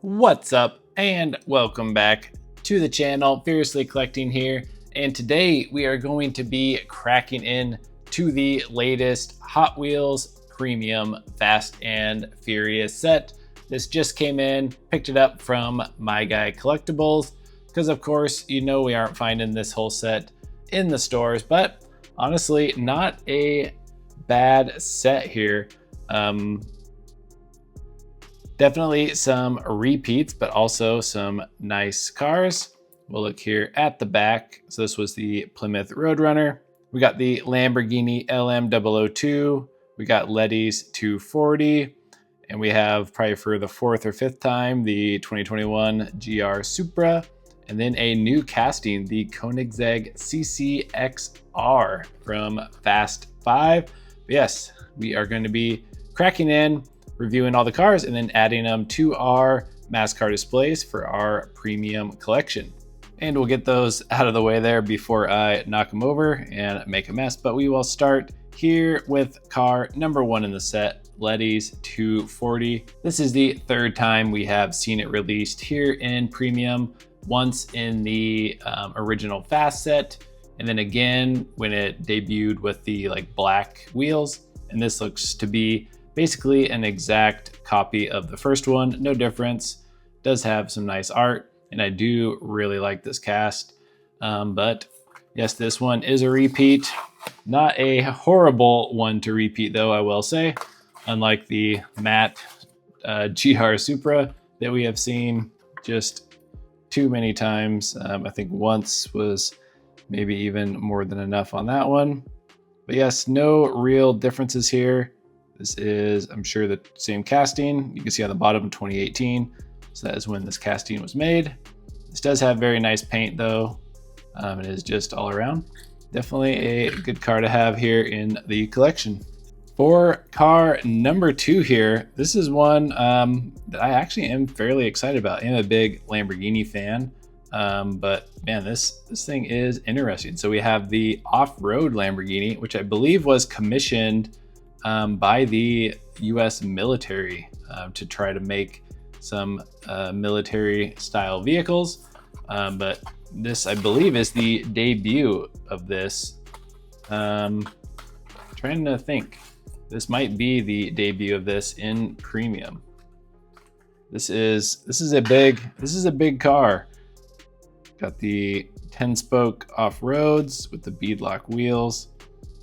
What's up and welcome back to the channel. Fiercely Collecting here, and today we are going to be cracking in to the latest Hot Wheels Premium Fast and Furious set. This just came in, picked it up from My Guy Collectibles because of course you know we aren't finding this whole set in the stores, but honestly not a bad set here. Definitely some repeats, but also some nice cars. We'll look here at the back. So this was the Plymouth Roadrunner. We got the Lamborghini LM002. We got Letty's 240. And we have, probably for the fourth or fifth time, the 2021 GR Supra. And then a new casting, the Koigseg CCXR from Fast 5. But yes, we are going to be cracking in, reviewing all the cars, and then adding them to our Mascar Displays for our premium collection. And we'll get those out of the way there before I knock them over and make a mess. But we will start here with car number one in the set, Letty's 240. This is the third time we have seen it released here in premium, once in the original Fast set, and then again when it debuted with the black wheels. And this looks to be basically an exact copy of the first one, no difference. Does have some nice art, and I do really like this cast. But yes, this one is a repeat. Not a horrible one to repeat though, I will say. Unlike the matte GR Supra that we have seen just too many times. I think once was maybe even more than enough on that one. But yes, no real differences here. This is, I'm sure, the same casting. You can see on the bottom, 2018. So that is when this casting was made. This does have very nice paint though. It is just all around. Definitely a good car to have here in the collection. For car number two here, this is one that I actually am fairly excited about. I'm a big Lamborghini fan, but man, this thing is interesting. So we have the off-road Lamborghini, which I believe was commissioned by the US military to try to make some military style vehicles. But this, I believe, is the debut of this. Trying to think. This might be the debut of this in premium. This is a big car. Got the 10-spoke off-roads with the beadlock wheels.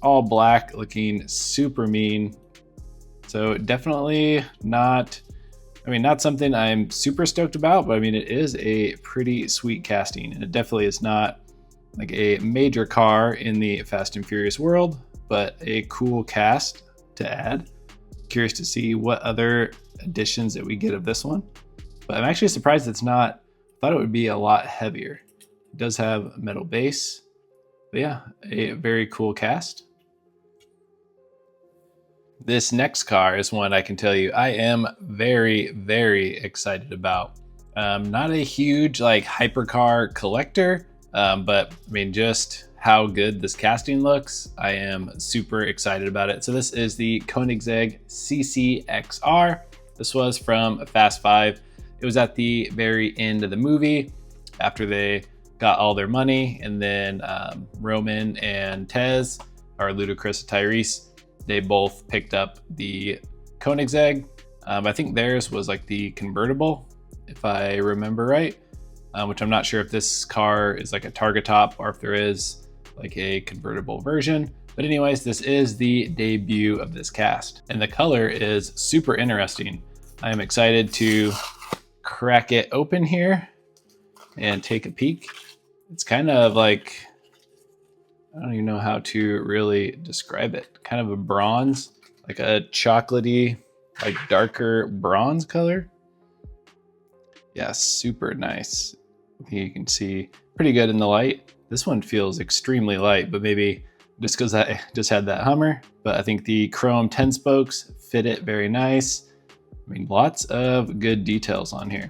All black, looking super mean. So definitely not something I'm super stoked about, but I mean, it is a pretty sweet casting, and it definitely is not like a major car in the Fast and Furious world, but a cool cast to add. Curious to see what other additions that we get of this one. But I'm actually surprised it's not. I thought it would be a lot heavier. It does have a metal base, but yeah, a very cool cast. This next car is one I can tell you I am very, very excited about. Not a huge hypercar collector, but I mean, just how good this casting looks, I am super excited about it. So this is the Koigseg CCXR. This was from Fast 5. It was at the very end of the movie after they got all their money, and then Roman and Tez, or Ludacris and Tyrese, they both picked up the Koigseg. I think theirs was the convertible, if I remember right, which I'm not sure if this car is a Targa top or if there is a convertible version. But anyways, this is the debut of this cast, and the color is super interesting. I am excited to crack it open here and take a peek. It's kind of I don't even know how to really describe it. Kind of a bronze, like a chocolatey, darker bronze color. Yeah, super nice. You can see pretty good in the light. This one feels extremely light, but maybe just because I just had that Hummer. But I think the chrome 10 spokes fit it very nice. I mean, lots of good details on here.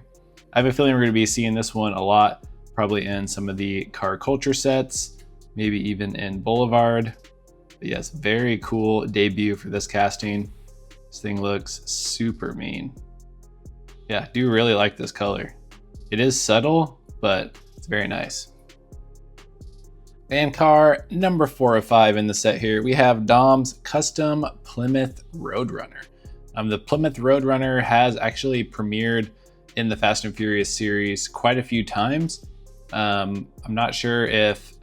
I have a feeling we're going to be seeing this one a lot, probably in some of the car culture sets, maybe even in Boulevard. But yes, very cool debut for this casting. This thing looks super mean. Yeah, I do really like this color. It is subtle, but it's very nice. And car number 4 of 5 in the set here, we have Dom's custom Plymouth Roadrunner. The Plymouth Roadrunner has actually premiered in the Fast and Furious series quite a few times. I'm not sure if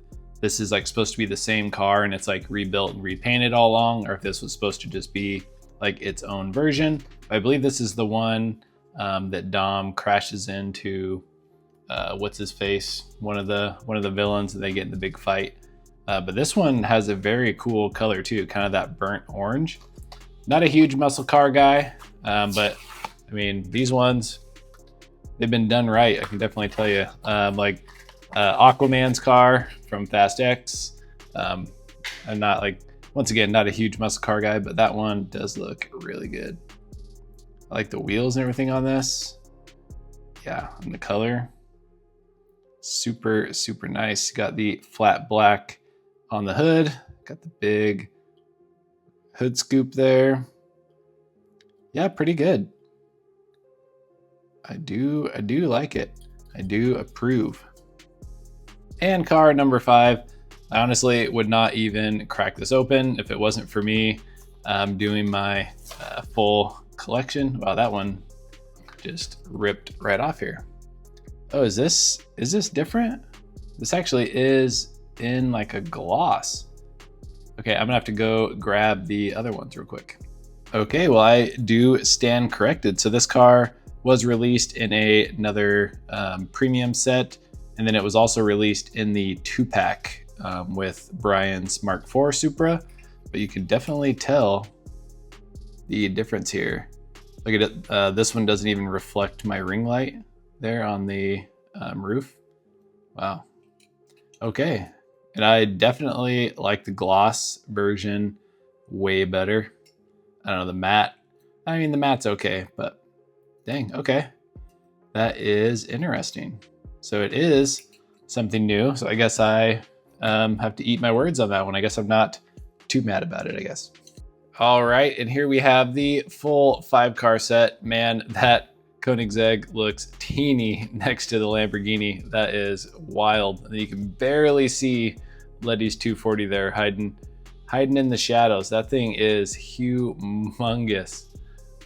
this is like supposed to be the same car and it's like rebuilt and repainted all along, or if this was supposed to just be like its own version. I believe this is the one that Dom crashes into. What's his face? One of the villains, and they get in the big fight. But this one has a very cool color too, kind of that burnt orange. Not a huge muscle car guy, but I mean, these ones, they've been done right. I can definitely tell you. Like Aquaman's car from Fast X. I'm not like, once again, not a huge muscle car guy, but that one does look really good. I like the wheels and everything on this. Yeah, and the color. Super, super nice. Got the flat black on the hood. Got the big hood scoop there. Yeah, pretty good. I do like it. I do approve. And car number 5. I honestly would not even crack this open if it wasn't for me doing my full collection. Wow, that one just ripped right off here. Oh, is this different? This actually is in like a gloss. Okay, I'm gonna have to go grab the other ones real quick. Okay, well, I do stand corrected. So this car was released in another premium set, and then it was also released in the 2-pack with Brian's Mark IV Supra, but you can definitely tell the difference here. Look at it, this one doesn't even reflect my ring light there on the roof. Wow. Okay, and I definitely like the gloss version way better. I don't know, the matte, I mean, the matte's okay, but dang, okay. That is interesting. So it is something new. So I guess I have to eat my words on that one. I guess I'm not too mad about it, I guess. All right, and here we have the full 5-car set. Man, that Koigseg looks teeny next to the Lamborghini. That is wild. You can barely see Letty's 240 there hiding in the shadows. That thing is humongous.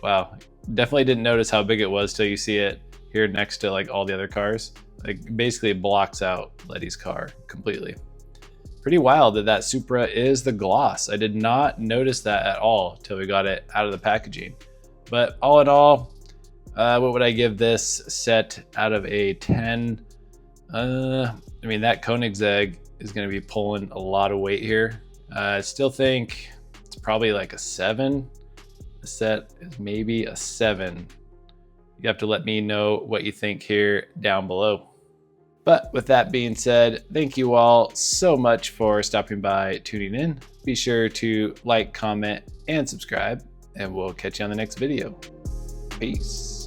Wow, definitely didn't notice how big it was till you see it here next to like all the other cars. Like basically it blocks out Letty's car completely. Pretty wild that that Supra is the gloss. I did not notice that at all till we got it out of the packaging. But all in all, what would I give this set out of a 10? I mean, that Koigseg is going to be pulling a lot of weight here. I still think it's probably like a 7. The set is maybe a 7. You have to let me know what you think here down below. But with that being said, thank you all so much for stopping by, tuning in. Be sure to like, comment, and subscribe, and we'll catch you on the next video. Peace.